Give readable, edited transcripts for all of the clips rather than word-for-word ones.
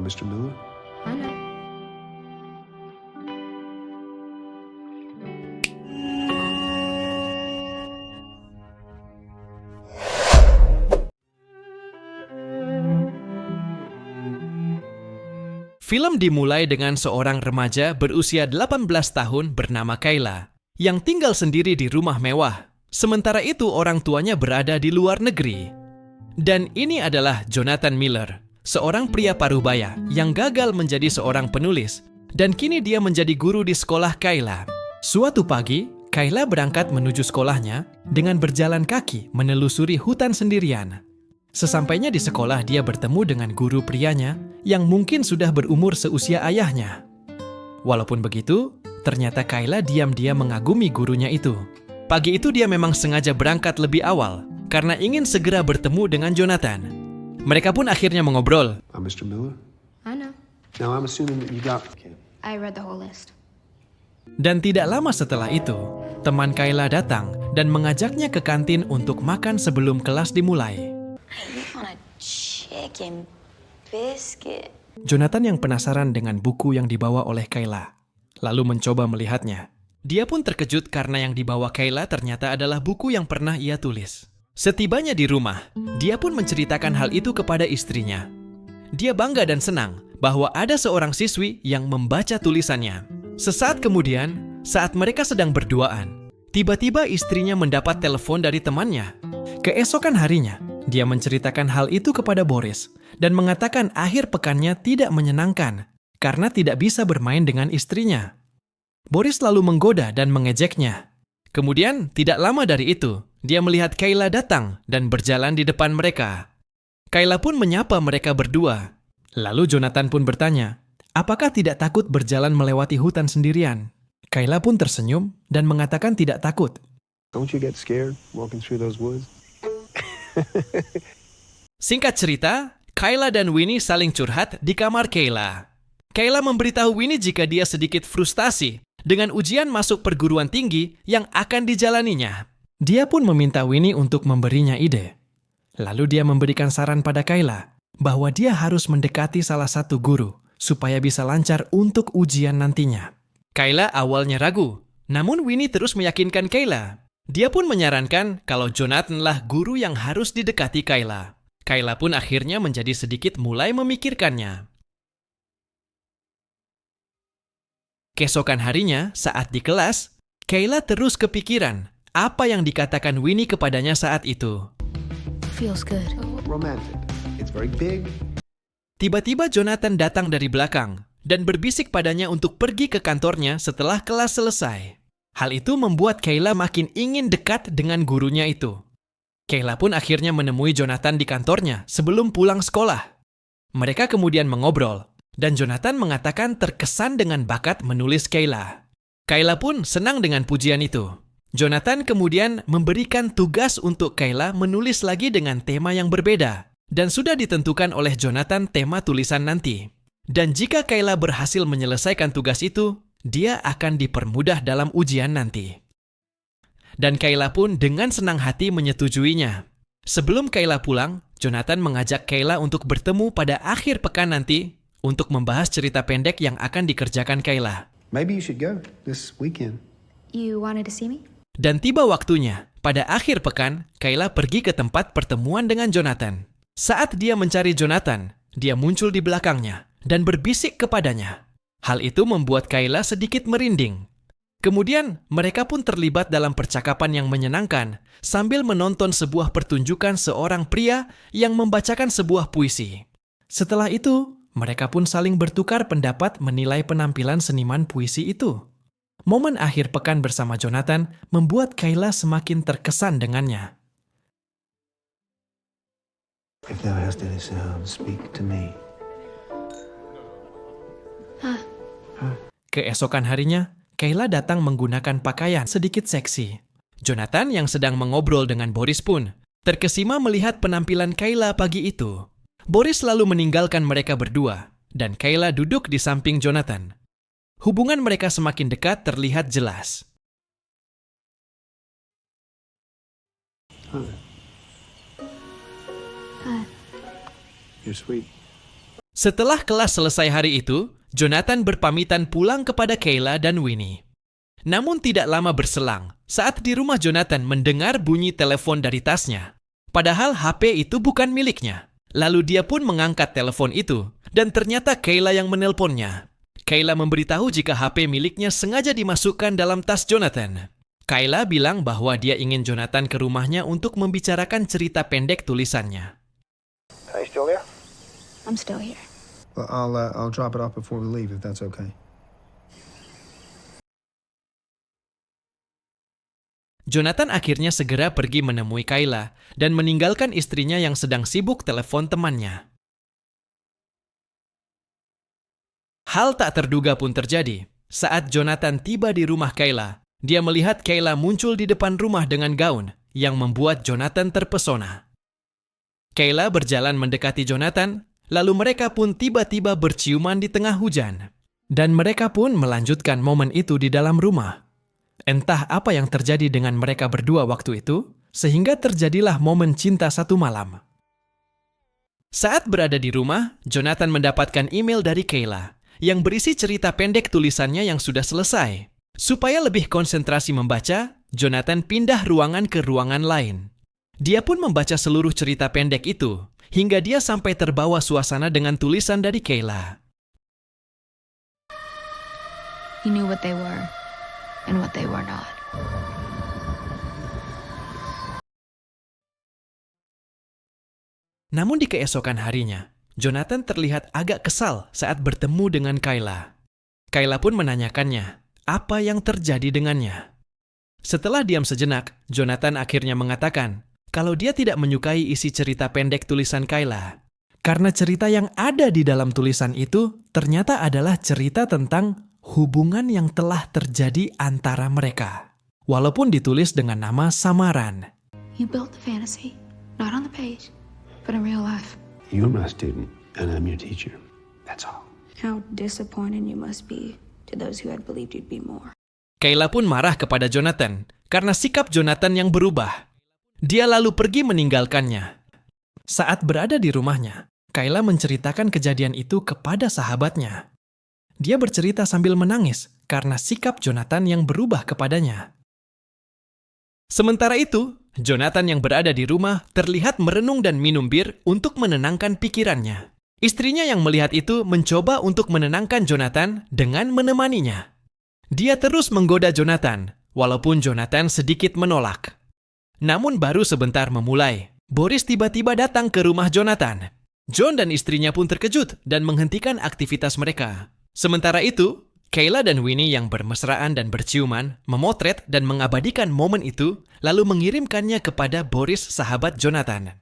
Mr. Miller. I know. Film dimulai dengan seorang remaja berusia 18 tahun bernama Kayla, yang tinggal sendiri di rumah mewah. Sementara itu orang tuanya berada di luar negeri. Dan ini adalah Jonathan Miller, seorang pria parubaya yang gagal menjadi seorang penulis, dan kini dia menjadi guru di sekolah Kayla. Suatu pagi, Kayla berangkat menuju sekolahnya dengan berjalan kaki menelusuri hutan sendirian. Sesampainya di sekolah, dia bertemu dengan guru prianya yang mungkin sudah berumur seusia ayahnya. Walaupun begitu, ternyata Kayla diam-diam mengagumi gurunya itu. Pagi itu dia memang sengaja berangkat lebih awal karena ingin segera bertemu dengan Jonathan. Mereka pun akhirnya mengobrol. Mr. Miller. I know. Now I'm assuming that you got. I read the whole list. Dan tidak lama setelah itu, teman Kayla datang dan mengajaknya ke kantin untuk makan sebelum kelas dimulai. You want a chicken biscuit? Jonathan yang penasaran dengan buku yang dibawa oleh Kayla, lalu mencoba melihatnya. Dia pun terkejut karena yang dibawa Kayla ternyata adalah buku yang pernah ia tulis. Setibanya di rumah, dia pun menceritakan hal itu kepada istrinya. Dia bangga dan senang bahwa ada seorang siswi yang membaca tulisannya. Sesaat kemudian, saat mereka sedang berduaan, tiba-tiba istrinya mendapat telepon dari temannya. Keesokan harinya, dia menceritakan hal itu kepada Boris dan mengatakan akhir pekannya tidak menyenangkan karena tidak bisa bermain dengan istrinya. Boris lalu menggoda dan mengejeknya. Kemudian, tidak lama dari itu, dia melihat Kayla datang dan berjalan di depan mereka. Kayla pun menyapa mereka berdua. Lalu Jonathan pun bertanya, apakah tidak takut berjalan melewati hutan sendirian? Kayla pun tersenyum dan mengatakan tidak takut. Don't you get scared walking through those woods? Singkat cerita, Kayla dan Winnie saling curhat di kamar Kayla. Kayla memberitahu Winnie jika dia sedikit frustasi dengan ujian masuk perguruan tinggi yang akan dijalaninya. Dia pun meminta Winnie untuk memberinya ide. Lalu dia memberikan saran pada Kayla bahwa dia harus mendekati salah satu guru supaya bisa lancar untuk ujian nantinya. Kayla awalnya ragu, namun Winnie terus meyakinkan Kayla. Dia pun menyarankan kalau Jonathanlah guru yang harus didekati Kayla. Kayla pun akhirnya menjadi sedikit mulai memikirkannya. Keesokan harinya, saat di kelas, Kayla terus kepikiran apa yang dikatakan Winnie kepadanya saat itu. Feels good. Romantic. It's very big. Tiba-tiba Jonathan datang dari belakang dan berbisik padanya untuk pergi ke kantornya setelah kelas selesai. Hal itu membuat Kayla makin ingin dekat dengan gurunya itu. Kayla pun akhirnya menemui Jonathan di kantornya sebelum pulang sekolah. Mereka kemudian mengobrol, dan Jonathan mengatakan terkesan dengan bakat menulis Kayla. Kayla pun senang dengan pujian itu. Jonathan kemudian memberikan tugas untuk Kayla menulis lagi dengan tema yang berbeda, dan sudah ditentukan oleh Jonathan tema tulisan nanti. Dan jika Kayla berhasil menyelesaikan tugas itu, dia akan dipermudah dalam ujian nanti. Dan Kayla pun dengan senang hati menyetujuinya. Sebelum Kayla pulang, Jonathan mengajak Kayla untuk bertemu pada akhir pekan nanti untuk membahas cerita pendek yang akan dikerjakan Kayla. Maybe you should go this weekend. You wanted to see me? Dan tiba waktunya, pada akhir pekan, Kayla pergi ke tempat pertemuan dengan Jonathan. Saat dia mencari Jonathan, dia muncul di belakangnya dan berbisik kepadanya. Hal itu membuat Kayla sedikit merinding. Kemudian, mereka pun terlibat dalam percakapan yang menyenangkan sambil menonton sebuah pertunjukan seorang pria yang membacakan sebuah puisi. Setelah itu, mereka pun saling bertukar pendapat menilai penampilan seniman puisi itu. Momen akhir pekan bersama Jonathan membuat Kayla semakin terkesan dengannya. If thou hast any sound, speak to me. Keesokan harinya, Kayla datang menggunakan pakaian sedikit seksi. Jonathan yang sedang mengobrol dengan Boris pun terkesima melihat penampilan Kayla pagi itu. Boris lalu meninggalkan mereka berdua, dan Kayla duduk di samping Jonathan. Hubungan mereka semakin dekat terlihat jelas. You're sweet. Setelah kelas selesai hari itu, Jonathan berpamitan pulang kepada Kayla dan Winnie. Namun tidak lama berselang, saat di rumah Jonathan mendengar bunyi telepon dari tasnya. Padahal HP itu bukan miliknya. Lalu dia pun mengangkat telepon itu, dan ternyata Kayla yang menelponnya. Kayla memberitahu jika HP miliknya sengaja dimasukkan dalam tas Jonathan. Kayla bilang bahwa dia ingin Jonathan ke rumahnya untuk membicarakan cerita pendek tulisannya. Are you still there? I'm still here. Well, I'll drop it off before we leave, if that's okay. Jonathan akhirnya segera pergi menemui Kayla dan meninggalkan istrinya yang sedang sibuk telepon temannya. Hal tak terduga pun terjadi. Saat Jonathan tiba di rumah Kayla, dia melihat Kayla muncul di depan rumah dengan gaun yang membuat Jonathan terpesona. Kayla berjalan mendekati Jonathan, lalu mereka pun tiba-tiba berciuman di tengah hujan. Dan mereka pun melanjutkan momen itu di dalam rumah. Entah apa yang terjadi dengan mereka berdua waktu itu, sehingga terjadilah momen cinta satu malam. Saat berada di rumah, Jonathan mendapatkan email dari Kayla yang berisi cerita pendek tulisannya yang sudah selesai. Supaya lebih konsentrasi membaca, Jonathan pindah ruangan ke ruangan lain. Dia pun membaca seluruh cerita pendek itu, hingga dia sampai terbawa suasana dengan tulisan dari Kayla. He knew what they were and what they were not. Namun di keesokan harinya, Jonathan terlihat agak kesal saat bertemu dengan Kayla. Kayla pun menanyakannya apa yang terjadi dengannya. Setelah diam sejenak, Jonathan akhirnya mengatakan kalau dia tidak menyukai isi cerita pendek tulisan Kayla. Karena cerita yang ada di dalam tulisan itu ternyata adalah cerita tentang hubungan yang telah terjadi antara mereka. Walaupun ditulis dengan nama samaran. You built the fantasy, not on the page, but in real life. You're my student, and I'm your teacher. That's all. How disappointed you must be to those who had believed you'd be more. Kayla pun marah kepada Jonathan karena sikap Jonathan yang berubah. Dia lalu pergi meninggalkannya. Saat berada di rumahnya, Kayla menceritakan kejadian itu kepada sahabatnya. Dia bercerita sambil menangis karena sikap Jonathan yang berubah kepadanya. Sementara itu, Jonathan yang berada di rumah terlihat merenung dan minum bir untuk menenangkan pikirannya. Istrinya yang melihat itu mencoba untuk menenangkan Jonathan dengan menemaninya. Dia terus menggoda Jonathan, walaupun Jonathan sedikit menolak. Namun baru sebentar memulai, Boris tiba-tiba datang ke rumah Jonathan. John dan istrinya pun terkejut dan menghentikan aktivitas mereka. Sementara itu, Kayla dan Winnie yang bermesraan dan berciuman memotret dan mengabadikan momen itu, lalu mengirimkannya kepada Boris, sahabat Jonathan.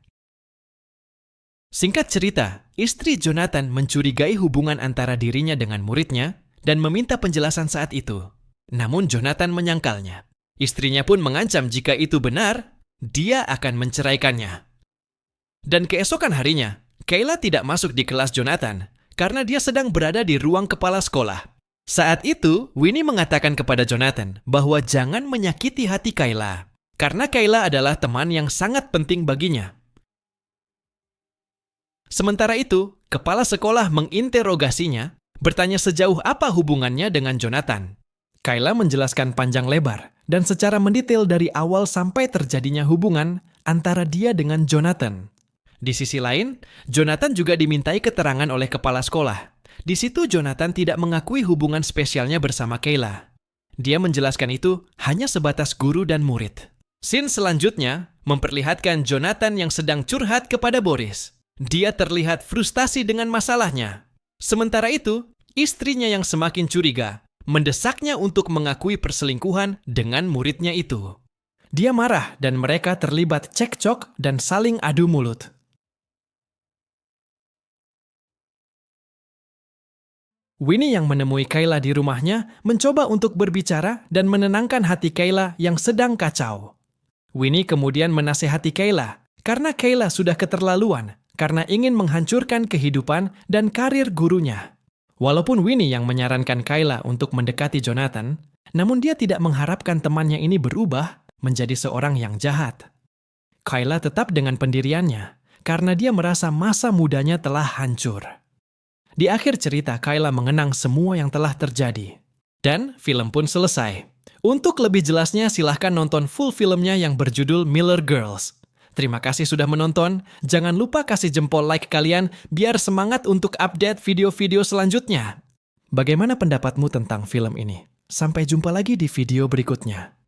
Singkat cerita, istri Jonathan mencurigai hubungan antara dirinya dengan muridnya dan meminta penjelasan saat itu. Namun Jonathan menyangkalnya. Istrinya pun mengancam jika itu benar, dia akan menceraikannya. Dan keesokan harinya, Kayla tidak masuk di kelas Jonathan karena dia sedang berada di ruang kepala sekolah. Saat itu, Winnie mengatakan kepada Jonathan bahwa jangan menyakiti hati Kayla, karena Kayla adalah teman yang sangat penting baginya. Sementara itu, kepala sekolah menginterogasinya, bertanya sejauh apa hubungannya dengan Jonathan. Kayla menjelaskan panjang lebar dan secara mendetail dari awal sampai terjadinya hubungan antara dia dengan Jonathan. Di sisi lain, Jonathan juga dimintai keterangan oleh kepala sekolah. Di situ Jonathan tidak mengakui hubungan spesialnya bersama Kayla. Dia menjelaskan itu hanya sebatas guru dan murid. Scene selanjutnya memperlihatkan Jonathan yang sedang curhat kepada Boris. Dia terlihat frustasi dengan masalahnya. Sementara itu, istrinya yang semakin curiga mendesaknya untuk mengakui perselingkuhan dengan muridnya itu. Dia marah dan mereka terlibat cekcok dan saling adu mulut. Winnie yang menemui Kayla di rumahnya mencoba untuk berbicara dan menenangkan hati Kayla yang sedang kacau. Winnie kemudian menasehati Kayla karena Kayla sudah keterlaluan karena ingin menghancurkan kehidupan dan karir gurunya. Walaupun Winnie yang menyarankan Kayla untuk mendekati Jonathan, namun dia tidak mengharapkan temannya ini berubah menjadi seorang yang jahat. Kayla tetap dengan pendiriannya karena dia merasa masa mudanya telah hancur. Di akhir cerita, Kayla mengenang semua yang telah terjadi. Dan film pun selesai. Untuk lebih jelasnya, silahkan nonton full filmnya yang berjudul Miller Girls. Terima kasih sudah menonton. Jangan lupa kasih jempol like kalian biar semangat untuk update video-video selanjutnya. Bagaimana pendapatmu tentang film ini? Sampai jumpa lagi di video berikutnya.